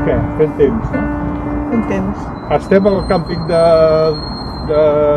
Què? Fent temps, no? Fent temps. Estem al càmping de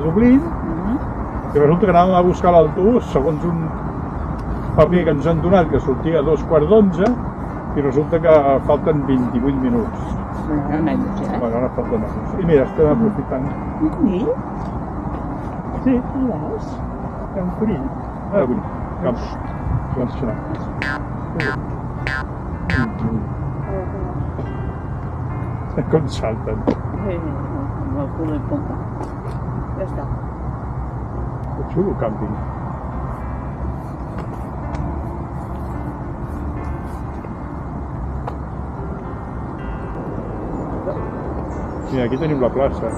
Dublín i resulta que anàvem a buscar l'autobús segons un paper que ens han donat que sortia a 11:15 i resulta que falten 28 minuts. Bueno, menys, Bueno, ara falta menys. I mira, estem aprofitant. I? Sí, I veus? hi ha un conill. Ah, conill. Camps xenats. Com salten. Amb el cul en pompa. Ja està. Que xulo càmping. Mira, aquí tenim la plaça.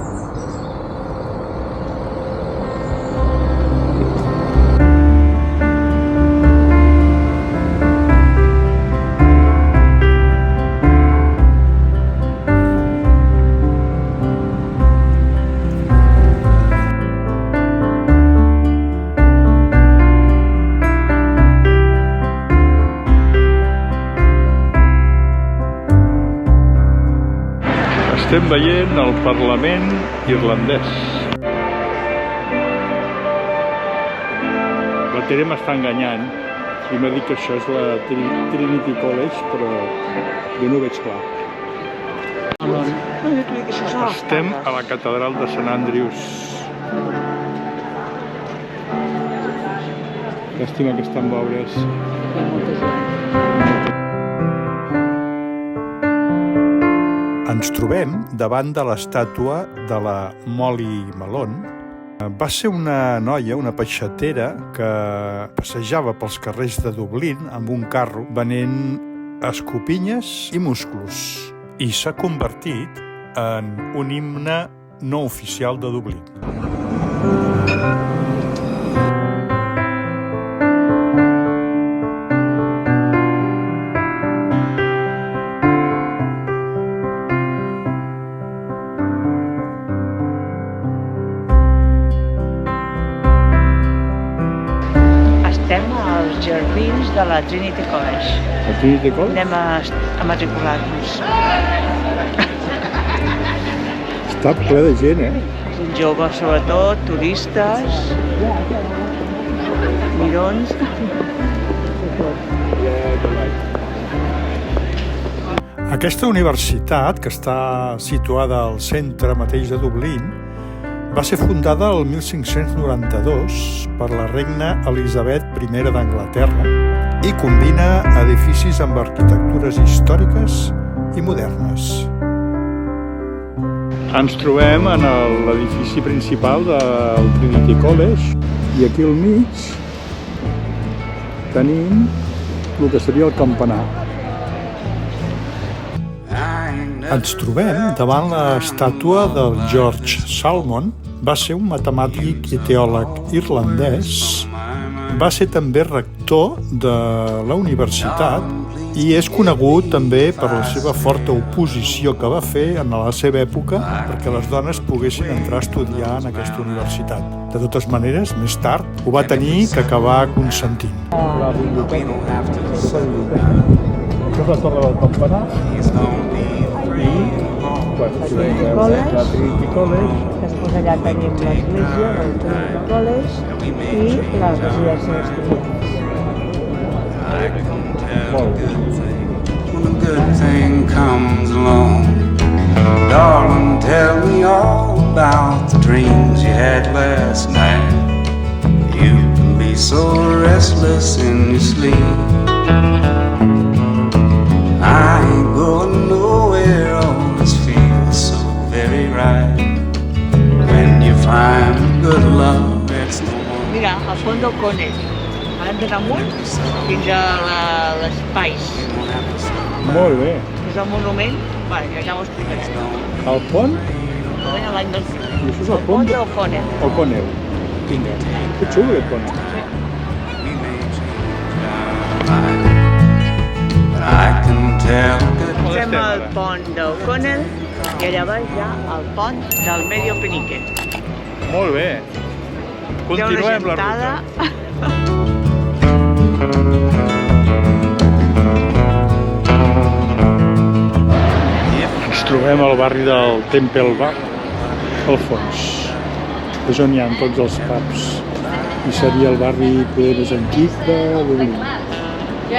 Estem veient el Parlament irlandès. La Tere m'està enganyant i m'ha dit que això és la Trinity College, però jo no ho veig clar. Estem a la catedral de Sant Andrews. Llàstima que estan obres. Ens trobem davant de l'estàtua de la Molly Malone. Va ser una noia, una peixatera, que passejava pels carrers de Dublín amb un carro venent escopinyes i musclos. I s'ha convertit en un himne no oficial de Dublín. Estem als jardins de la Trinity College. La Trinity College? Anem a matricular-nos. Està ple de gent, Joves, sobretot, turistes, mirons. Aquesta universitat, que està situada al centre mateix de Dublín, va ser fundada el 1592 per la reina Elisabet I d'Anglaterra i combina edificis amb arquitectures històriques i modernes. Ens trobem en l'edifici principal del Trinity College i aquí al mig tenim el que seria el campanar. Ens trobem davant l'estàtua del George Salmon. Va ser un matemàtic i teòleg irlandès. Va ser també rector de la universitat i és conegut també per la seva forta oposició que va fer en la seva època perquè les dones poguessin entrar a estudiar en aquesta universitat. De totes maneres, més tard ho va tenir que acabar consentint. La biblioteca. Això és la torre del campanar i la Trinity College. Després allà tenim l'església del Trinity College i la residència d'estudiants. When a good thing comes along, darling, tell me all about the dreams you had last night. You can be so restless in your sleep. I ain't going nowhere, all this feels so very right. When you find good love, it's no more. Mira, al fons del Connell. Anem d'anar amunt fins a l'espai. Molt bé. És el monument, ja ho explicaré. El pont? L'any del... I això és el pont del Connell. El Connell. Vinga. Que xulo aquest pont. I tell a good Estem al pont d'O'Connell i allà baix hi ha el pont del Medio Penique. Molt bé. Hi ha una Continuem la gentada. ruta. Ens trobem al barri del Temple Bar, al fons. És on hi ha tots els pubs. I seria el barri més antic de Dublín. I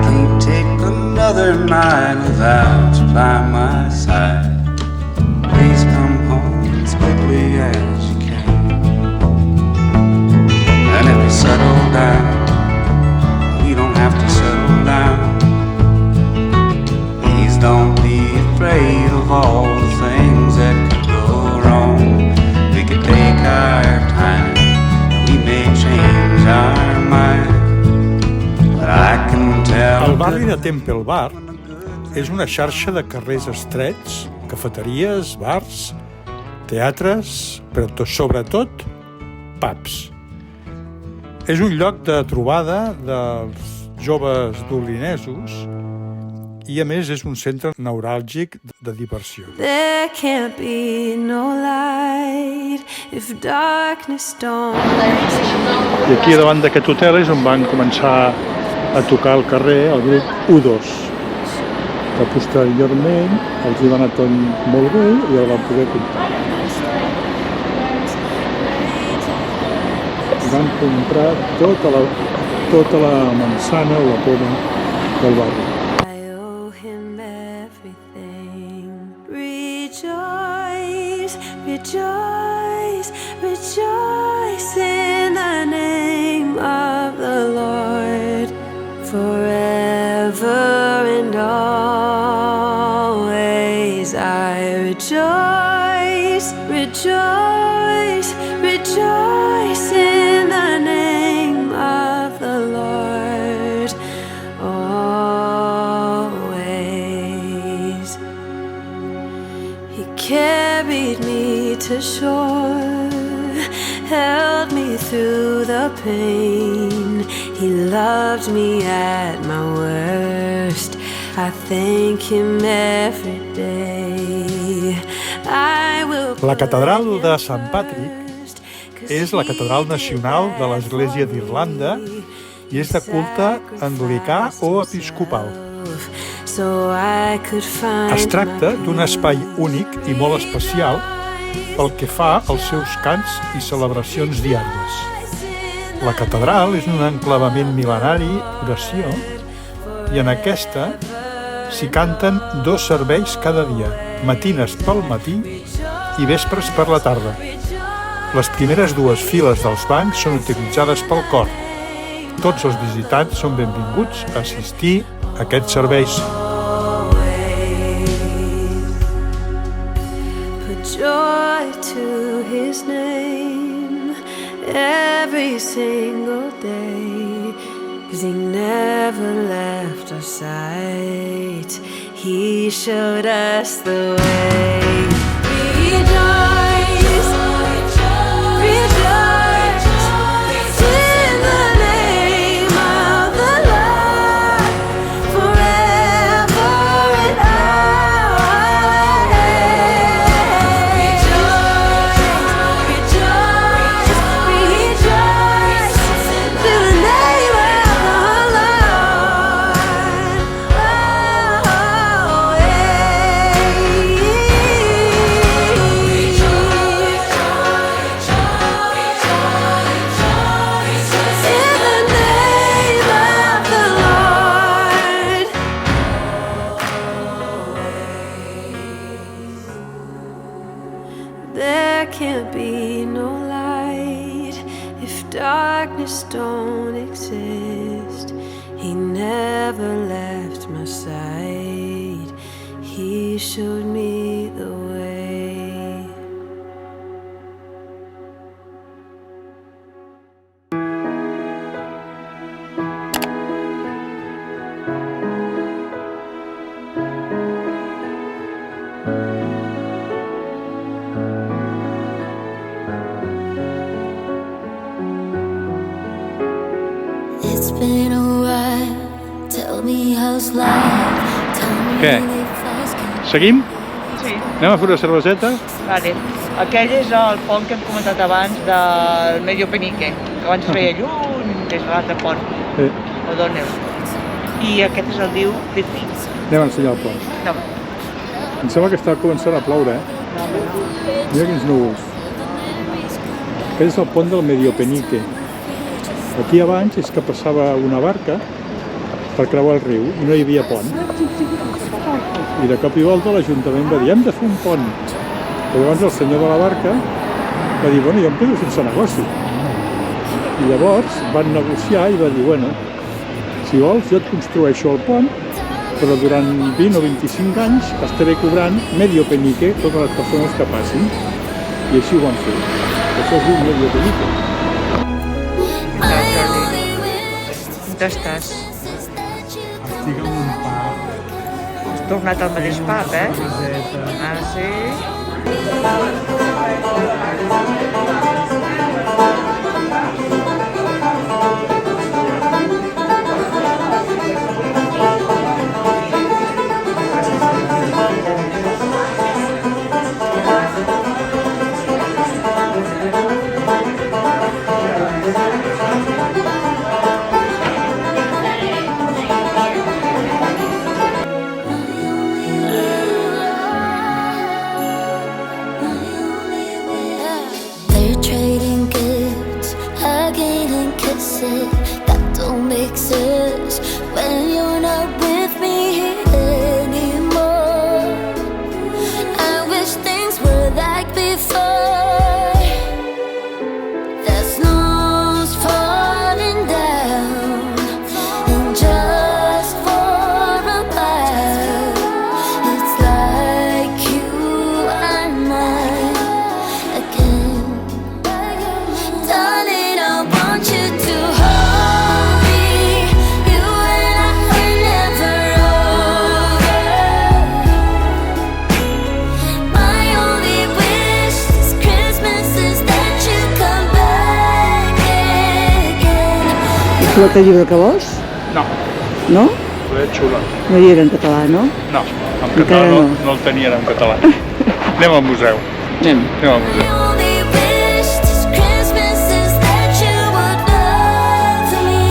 can't take another night without you by my side. Please come home as quickly as you can. And if we settle down, we don't have to settle down. Please don't be afraid of all the things that could go wrong. We could take our time, and we may change our mind. El barri de Temple Bar és una xarxa de carrers estrets, cafeteries, bars, teatres, però sobretot pubs. És un lloc de trobada dels joves dublinesos i, a més, és un centre neuràlgic de diversió. There can't be no light if darkness don't. I aquí davant d'aquest hotel és on van començar a tocar al carrer el grup U2, que posteriorment els hi va anar tot molt bé i el van poder comprar. Van comprar tota la manzana o la poma del barri. I owe him everything. Rejoice, rejoice, rejoice in the name of the Lord. Forever and always I rejoice, rejoice, rejoice in the name of the Lord. Always. He carried me to shore, held me through the pain. He loved me at my worst. I thank him every day. La catedral de Sant Patrick és la catedral nacional de l'Església d'Irlanda i és de culte anglicà o episcopal. Es tracta d'un espai únic i molt especial pel que fa als seus cants i celebracions diàries. La catedral és un enclavament mil·lenari d'oració i en aquesta s'hi canten 2 serveis cada dia, matines pel matí i vespres per la tarda. Les primeres 2 files dels bancs són utilitzades pel cor. Tots els visitants són benvinguts a assistir a aquests serveis. Put joy to his name every single day, 'cause he never left our sight. He showed us the way. Rejoice, rejoice in the name of the Lord, forever and always. Rejoice, rejoice, rejoice in the name of the Lord, There can't be no light if darkness don't exist. He never left my side. He showed me the way. It's been a while, tell me how's life Què? Seguim? Sí. Anem a fer una cerveseta? Vale. Aquell és el pont que hem comentat abans del Medio Penique, que abans es veia lluny des de l'altre pont, Sí. O'Donnell. I aquest és el diu Whitby. Anem a ensenyar el pont. No, Em sembla que està començant a ploure, no. Mira quins núvols. Aquest és el pont del Medio Penique. Aquí abans és que passava una barca per creuar el riu i no hi havia pont. I de cop i volta l'Ajuntament va dir hem de fer un pont. I llavors el senyor de la barca va dir bueno, jo em quedo sense negoci. I llavors van negociar i va dir bueno, si vols jo et construeixo el pont, però durant 20 o 25 anys estaré cobrant medio penique totes les persones que passin. I així ho van fer. Això es diu medio penique. On estàs? Estic en un pub. Has tornat al mateix pub, eh? Ah, sí? They're trading goods, hugging and kissing. That don't make sense when you're not with me anymore. I wish things were like before. The snow's falling down, and just for a while, it's like you are mine again. Darling, I want you to hold me. You and I are never over. My only wish this Christmas is that you come back again. Has trobat el llibre que vols? No, No? però és xula. No hi era en català, no? No, en Encara català no. no el tenien en català. Anem al museu. Anem. Anem al museu. My only wish this Christmas is that you would love me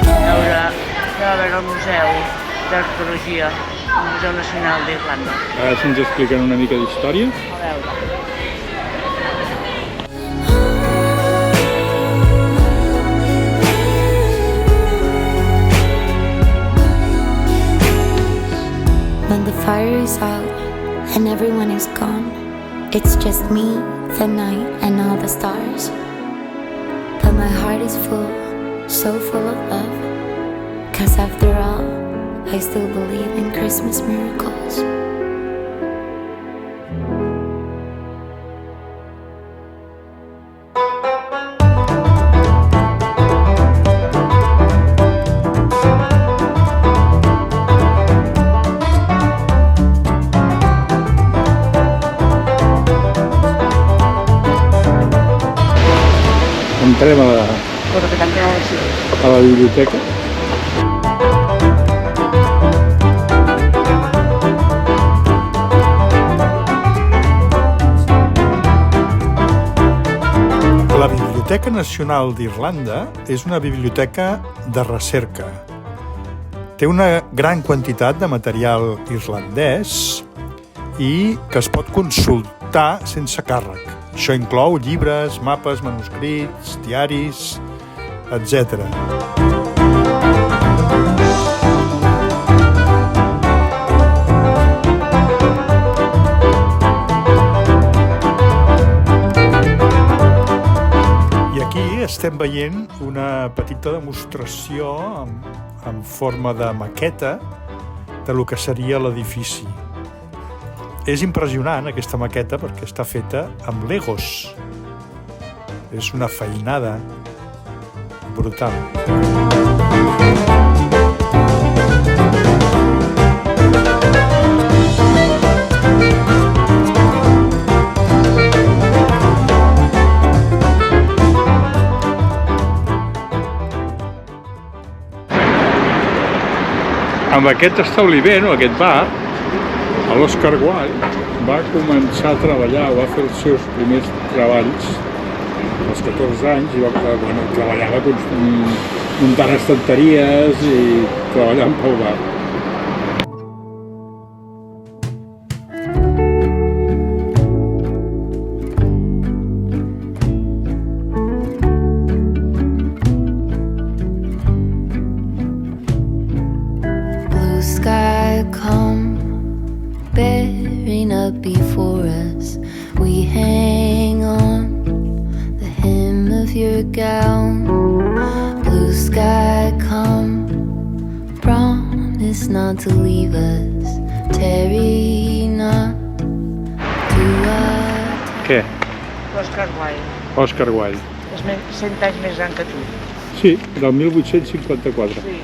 again. Anem a veure el Museu d'Arqueologia, el Museu Nacional d'Irlanda. Ara si ens expliquen una mica d'història. A veure. When the fire is out and everyone is gone, it's just me, the night, and all the stars. But my heart is full, so full of love. 'Cause after all, I still believe in Christmas miracles. Entrem Però que tanquem el sí. a la biblioteca. La Biblioteca Nacional d'Irlanda és una biblioteca de recerca. Té una gran quantitat de material irlandès i que es pot consultar sense càrrec. Això inclou llibres, mapes, manuscrits, diaris, etc. I aquí estem veient una petita demostració en forma de maqueta de lo que seria l'edifici. És impressionant aquesta maqueta perquè està feta amb legos. És una feinada brutal. amb aquest establiment o aquest bar, l'Oscar Wilde va començar a treballar, va fer els seus primers treballs als 14 anys i treballava muntant estanteries i treballant pel bar. Blue sky come bearing up before us. We hang on the hem of your gown. Blue sky come, promise not to leave us. Tarry not to Què? L'Oscar Wilde. Oscar Wilde. És 100 anys més gran que tu. Sí, del 1854. Sí,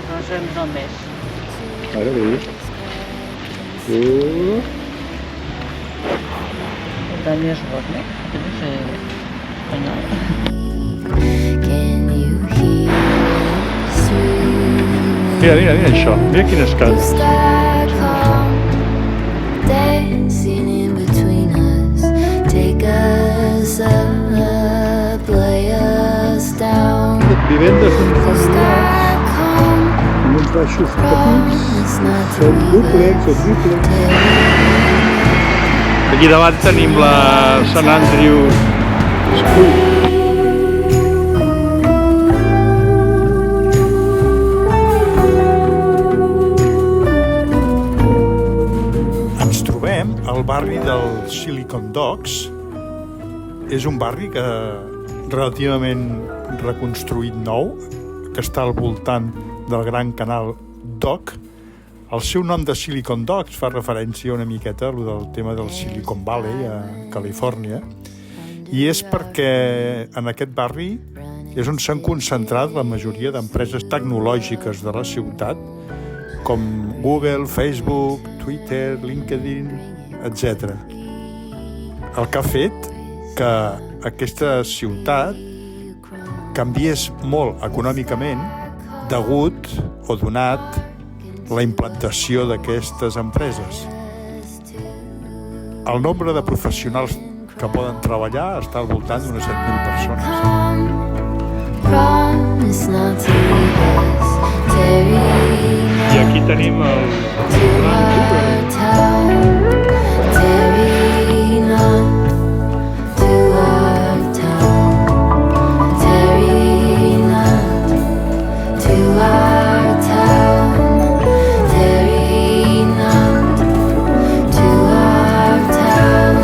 no sé només. Ara bé. Daniel Rodney, que no sé espanyol. Can you hear us through? Mira això. Mira quines Blue cases. sky come dancing in between us. Take us up, lay us down. Vivendes Blue sky come, amb uns baixos petits, promise not to són leave dúplex o us. triplex. Aquí davant tenim la Sant Andrew School. Ens trobem al barri del Silicon Docks. És un barri que relativament reconstruït nou, que està al voltant del gran canal Dock. El seu nom de Silicon Docks fa referència una miqueta a lo del tema del Silicon Valley a Califòrnia, i és perquè en aquest barri és on s'han concentrat la majoria d'empreses tecnològiques de la ciutat, com Google, Facebook, Twitter, LinkedIn, etc. El que ha fet que aquesta ciutat canviés molt econòmicament degut o donat la implantació d'aquestes empreses. El nombre de professionals que poden treballar està al voltant d'unes 7.000 persones. Promise not to leave us. Tarry I aquí tenim el to our town. Tarry not to our town. Tarry not to our town. Tarry not to our town.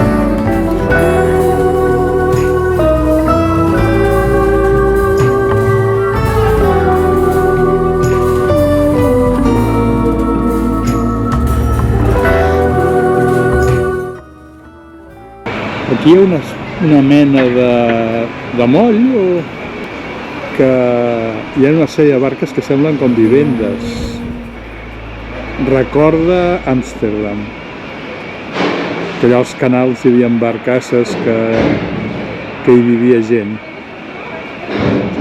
Aquí hi ha una mena de moll que hi ha una sèrie de barques que semblen com vivendes. Recorda Amsterdam. Que allà als canals hi havia barcasses que hi vivia gent.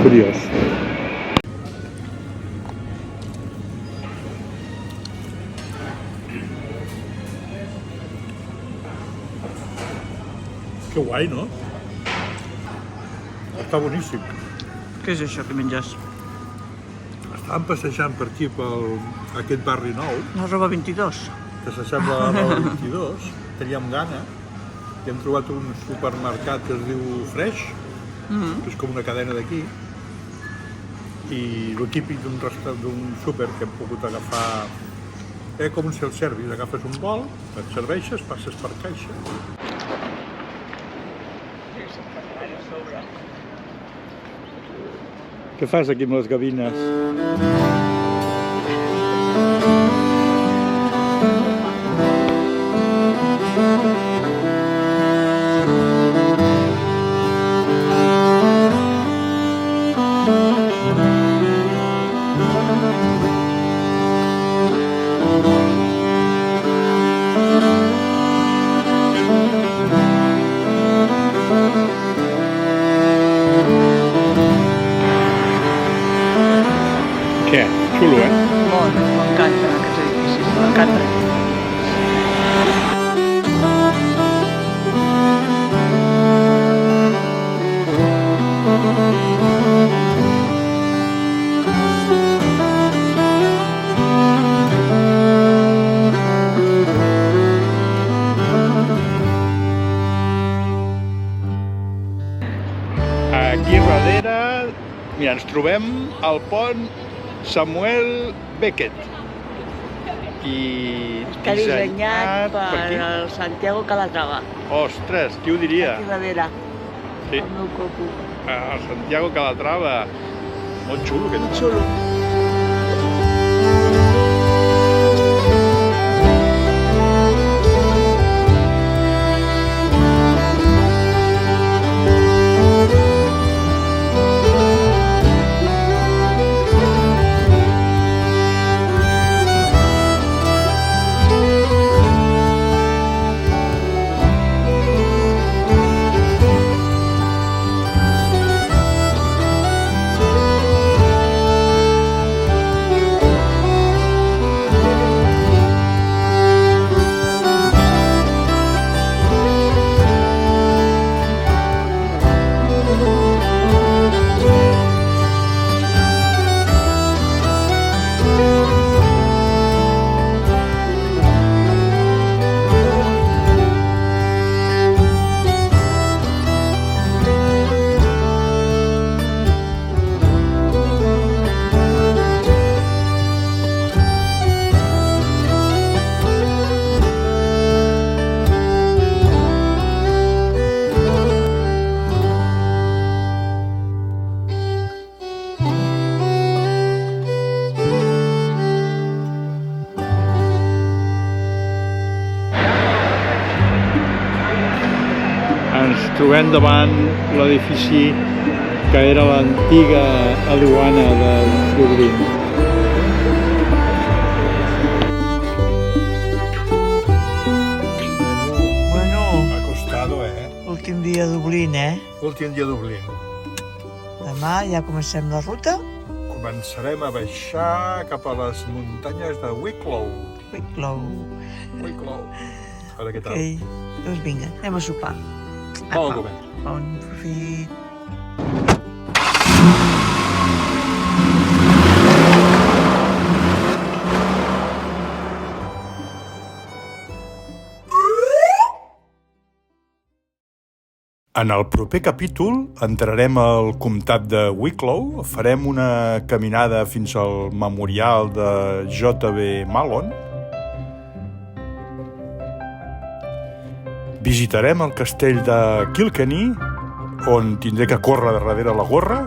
Curiós. Que guai, no? Està boníssim. Què és això que menges? Estàvem passejant per aquí, aquest barri nou, La roba 22. que s'assembla a la 22. Teníem gana i hem trobat un supermercat que es diu Fresh, que és com una cadena d'aquí, i el típic d'un súper que hem pogut agafar com un self-service. Agafes un bol, et serveixes, passes per caixa. Què fas aquí amb les gavines? Què? m'encanten aquests edificis, m'encanten. Aquí darrere, mira, ens trobem al pont Samuel Beckett. I Està dissenyat per qui? el Santiago Calatrava. Ostres, qui ho diria? Aquí darrere, Sí, el meu coco. el Santiago Calatrava. Molt xulo aquest. Xulo. Ens trobem davant l'edifici que era l'antiga aduana de Dublín. Bueno, Ha costado, últim dia a Dublín, Últim dia a Dublín. Demà ja comencem la ruta. Començarem a baixar cap a les muntanyes de Wicklow. Wicklow. Wicklow. A veure què tal. Ok, doncs vinga, anem a sopar. Bon govern. Bon profit. En el proper capítol entrarem al comtat de Wicklow, farem una caminada fins al memorial de J.B. Malone, visitarem el castell de Kilkenny, on tindré que córrer darrere la gorra,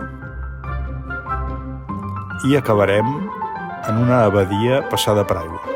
i acabarem en una abadia passada per aigua.